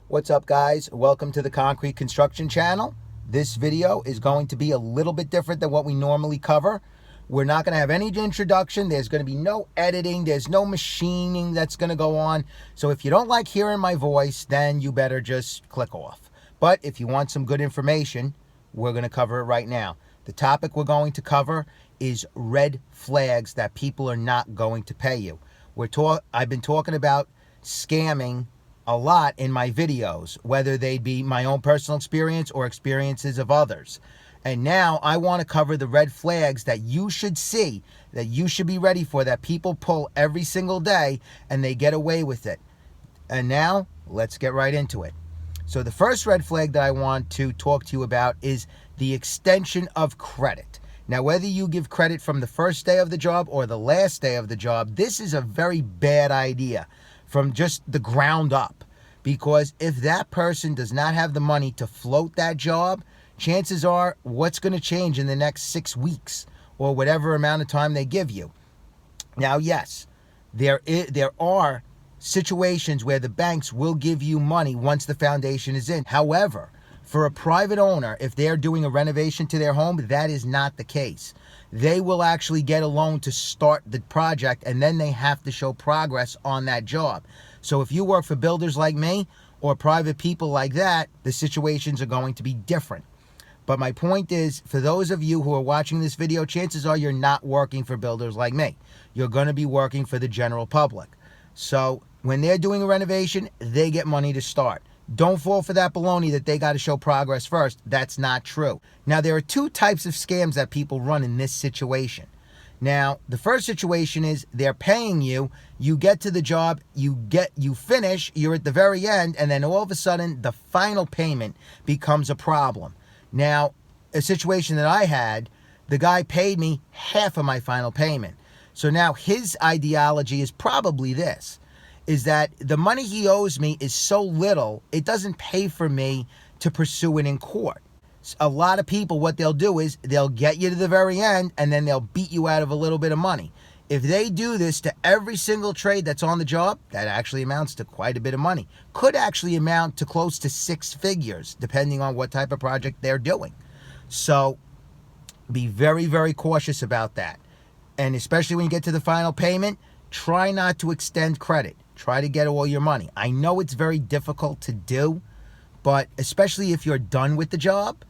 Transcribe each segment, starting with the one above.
What's up, guys? Welcome to the Concrete Construction Channel. This video is going to be a little bit different than what we normally cover. We're not going to have any introduction. There's going to be no editing. There's no machining that's going to go on. So if you don't like hearing my voice, then you better just click off. But if you want some good information, we're going to cover it right now. The topic we're going to cover is red flags that people are not going to pay you. I've been talking about scamming a lot in my videos, whether they be my own personal experience or experiences of others. And now I want to cover the red flags that you should see, that you should be ready for, that people pull every single day and they get away with it. And now let's get right into it. So the first red flag that I want to talk to you about is the extension of credit. Now, whether you give credit from the first day of the job or the last day of the job, this is a very bad idea from just the ground up. Because if that person does not have the money to float that job, chances are what's going to change in the next 6 weeks or whatever amount of time they give you. Now, yes, there are situations where the banks will give you money once the foundation is in. However, for a private owner, if they're doing a renovation to their home, that is not the case. They will actually get a loan to start the project, and then they have to show progress on that job. So if you work for builders like me or private people like that, the situations are going to be different. But my point is, for those of you who are watching this video, chances are you're not working for builders like me. You're going to be working for the general public. So when they're doing a renovation, they get money to start. Don't fall for that baloney that they got to show progress first. That's not true. Now, there are two types of scams that people run in this situation. Now, the first situation is they're paying you, you get to the job, you finish, you're at the very end, and then all of a sudden, the final payment becomes a problem. Now, a situation that I had, the guy paid me half of my final payment. So now his ideology is probably this, is that the money he owes me is so little, it doesn't pay for me to pursue it in court. A lot of people, what they'll do is they'll get you to the very end and then they'll beat you out of a little bit of money. If they do this to every single trade that's on the job, that actually amounts to quite a bit of money. Could actually amount to close to 6 figures, depending on what type of project they're doing. So be very, very cautious about that. And especially when you get to the final payment, try not to extend credit. Try to get all your money. I know it's very difficult to do, but especially if you're done with the job,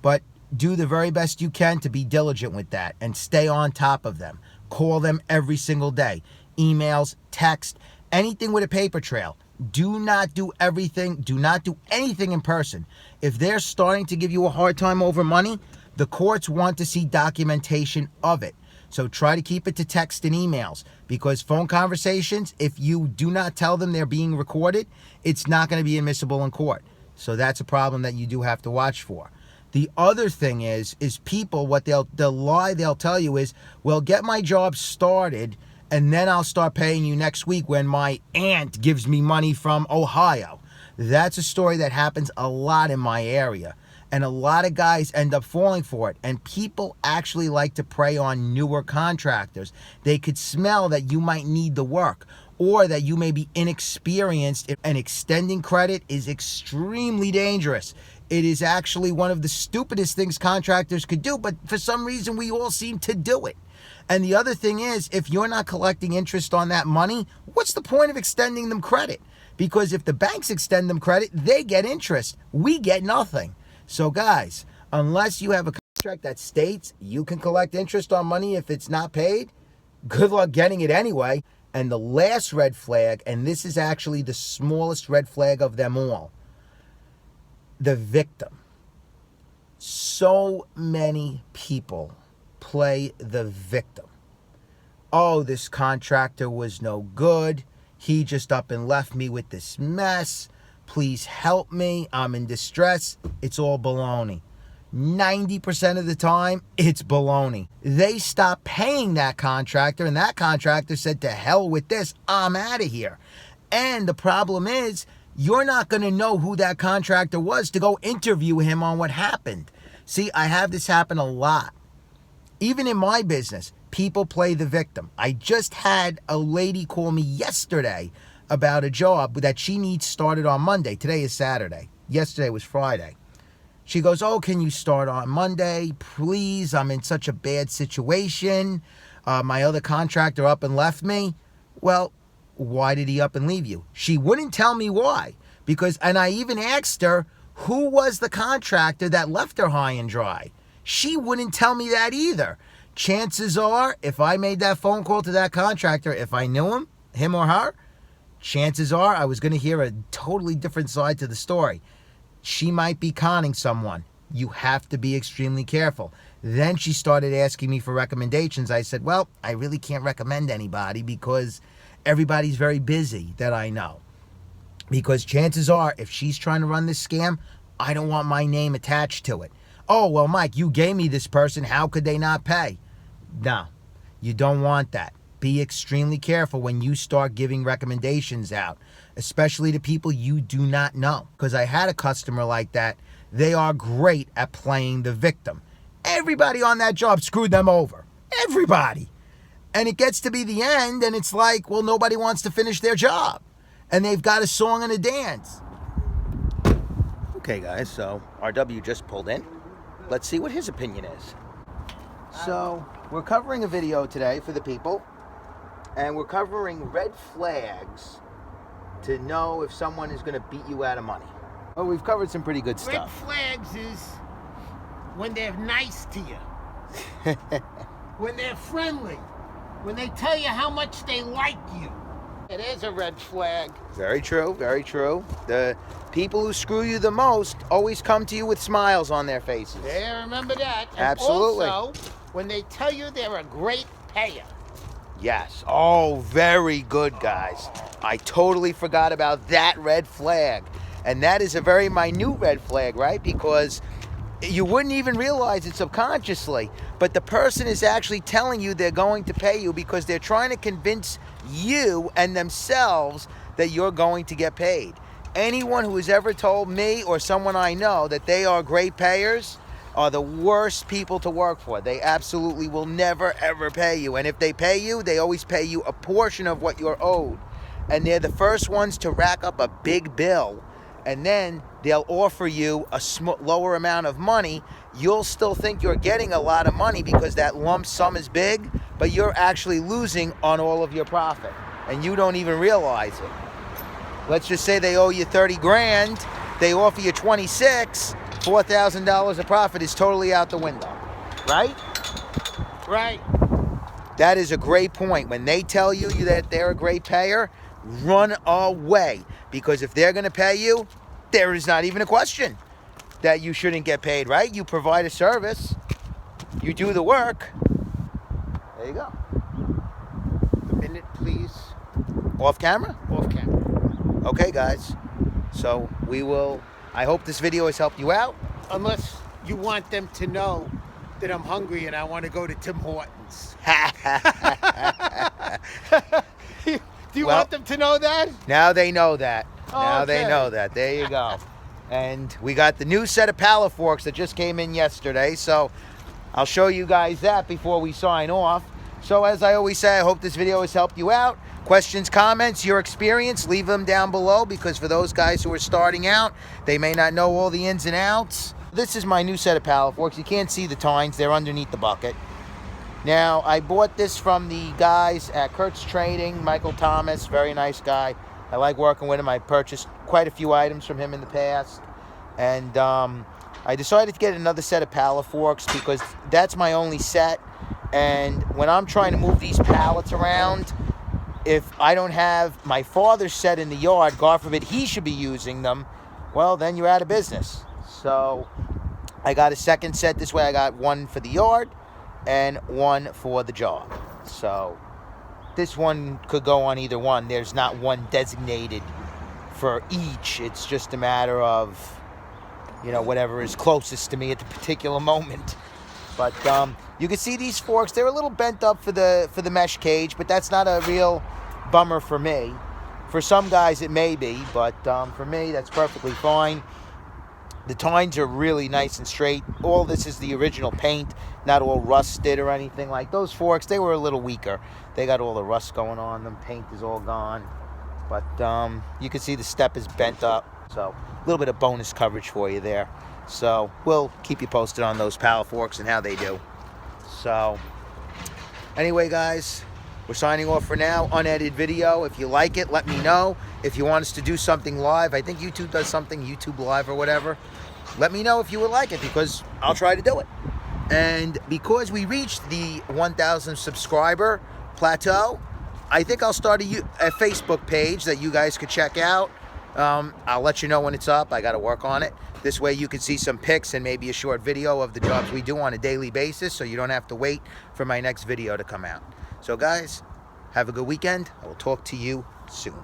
but do the very best you can to be diligent with that and stay on top of them. Call them every single day. Emails, text, anything with a paper trail. Do not do everything. Do not do anything in person. If they're starting to give you a hard time over money, the courts want to see documentation of it. So try to keep it to text and emails, because phone conversations, if you do not tell them they're being recorded, it's not going to be admissible in court. So that's a problem that you do have to watch for. The other thing is people, what the lie they'll tell you is, well, get my job started and then I'll start paying you next week when my aunt gives me money from Ohio. That's a story that happens a lot in my area. And a lot of guys end up falling for it. And people actually like to prey on newer contractors. They could smell that you might need the work or that you may be inexperienced, and extending credit is extremely dangerous. It is actually one of the stupidest things contractors could do, but for some reason we all seem to do it. And the other thing is, if you're not collecting interest on that money, what's the point of extending them credit? Because if the banks extend them credit, they get interest. We get nothing. So guys, unless you have a contract that states you can collect interest on money if it's not paid, good luck getting it anyway. And the last red flag, and this is actually the smallest red flag of them all, the victim. So many people play the victim. Oh, this contractor was no good. He just up and left me with this mess. Please help me. I'm in distress. It's all baloney. 90% of the time, it's baloney. They stopped paying that contractor, and that contractor said, to hell with this, I'm out of here. And the problem is, you're not going to know who that contractor was to go interview him on what happened. See, I have this happen a lot. Even in my business, people play the victim. I just had a lady call me yesterday about a job that she needs started on Monday. Today is Saturday. Yesterday was Friday. She goes, oh, can you start on Monday? Please, I'm in such a bad situation. My other contractor up and left me. Well, why did he up and leave you? She wouldn't tell me why. And I even asked her, who was the contractor that left her high and dry? She wouldn't tell me that either. Chances are, if I made that phone call to that contractor, if I knew him or her, chances are I was going to hear a totally different side to the story. She might be conning someone. You have to be extremely careful. Then she started asking me for recommendations. I said, well, I really can't recommend anybody because everybody's very busy that I know. Because chances are, if she's trying to run this scam, I don't want my name attached to it. Oh, well, Mike, you gave me this person. How could they not pay? No, you don't want that. Be extremely careful when you start giving recommendations out, especially to people you do not know. Because I had a customer like that. They are great at playing the victim. Everybody on that job screwed them over. Everybody. And it gets to be the end, and it's like, well, nobody wants to finish their job. And they've got a song and a dance. Okay, guys, so RW just pulled in. Let's see what his opinion is. So, we're covering a video today for the people. And we're covering red flags to know if someone is going to beat you out of money. Well, we've covered some pretty good stuff. Red flags is when they're nice to you. When they're friendly. When they tell you how much they like you. It is a red flag. Very true, very true. The people who screw you the most always come to you with smiles on their faces. Yeah, remember that. And absolutely. Also, when they tell you they're a great payer. Yes. Oh, very good, guys. I totally forgot about that red flag. And that is a very minute red flag, right? Because you wouldn't even realize it subconsciously. But the person is actually telling you they're going to pay you because they're trying to convince you and themselves that you're going to get paid. Anyone who has ever told me or someone I know that they are great payers are the worst people to work for. They absolutely will never, ever pay you. And if they pay you, they always pay you a portion of what you're owed. And they're the first ones to rack up a big bill. And then they'll offer you a lower amount of money. You'll still think you're getting a lot of money because that lump sum is big, but you're actually losing on all of your profit. And you don't even realize it. Let's just say they owe you 30 grand. They offer you 26. $4,000 of profit is totally out the window, right? Right. That is a great point. When they tell you that they're a great payer, run away. Because if they're going to pay you, there is not even a question that you shouldn't get paid, right? You provide a service. You do the work. There you go. A minute, please. Off camera? Off camera. Okay, guys. So we will... I hope this video has helped you out. Unless you want them to know that I'm hungry and I want to go to Tim Hortons. Do you want them to know that? Now they know that. Oh, now okay. they know that. There you go. And we got the new set of pallet forks that just came in yesterday. So I'll show you guys that before we sign off. So as I always say, I hope this video has helped you out. Questions, comments, your experience, leave them down below because for those guys who are starting out, they may not know all the ins and outs. This is my new set of pallet forks. You can't see the tines. They're underneath the bucket. Now, I bought this from the guys at Kurt's Trading, Michael Thomas, very nice guy. I like working with him. I purchased quite a few items from him in the past. And I decided to get another set of pallet forks because that's my only set. And when I'm trying to move these pallets around, if I don't have my father's set in the yard, God forbid he should be using them, well, then you're out of business. So I got a second set this way. I got one for the yard and one for the job. So this one could go on either one. There's not one designated for each. It's just a matter of, you know, whatever is closest to me at the particular moment. But you can see these forks, they're a little bent up for the mesh cage, but that's not a real bummer for me. For some guys it may be, but for me that's perfectly fine. The tines are really nice and straight. All this is the original paint, not all rusted or anything like those forks. They were a little weaker. They got all the rust going on them. Paint is all gone. But you can see the step is bent up. So a little bit of bonus coverage for you there. So we'll keep you posted on those power forks and how they do. So anyway, guys, we're signing off for now. Unedited video. If you like it, let me know. If you want us to do something live, I think YouTube does something, YouTube Live or whatever. Let me know if you would like it, because I'll try to do it. And because we reached the 1,000 subscriber plateau, I think I'll start a Facebook page that you guys could check out. I'll let you know when it's up. I got to work on it. This way you can see some pics and maybe a short video of the jobs we do on a daily basis, so you don't have to wait for my next video to come out. So guys, have a good weekend. I will talk to you soon.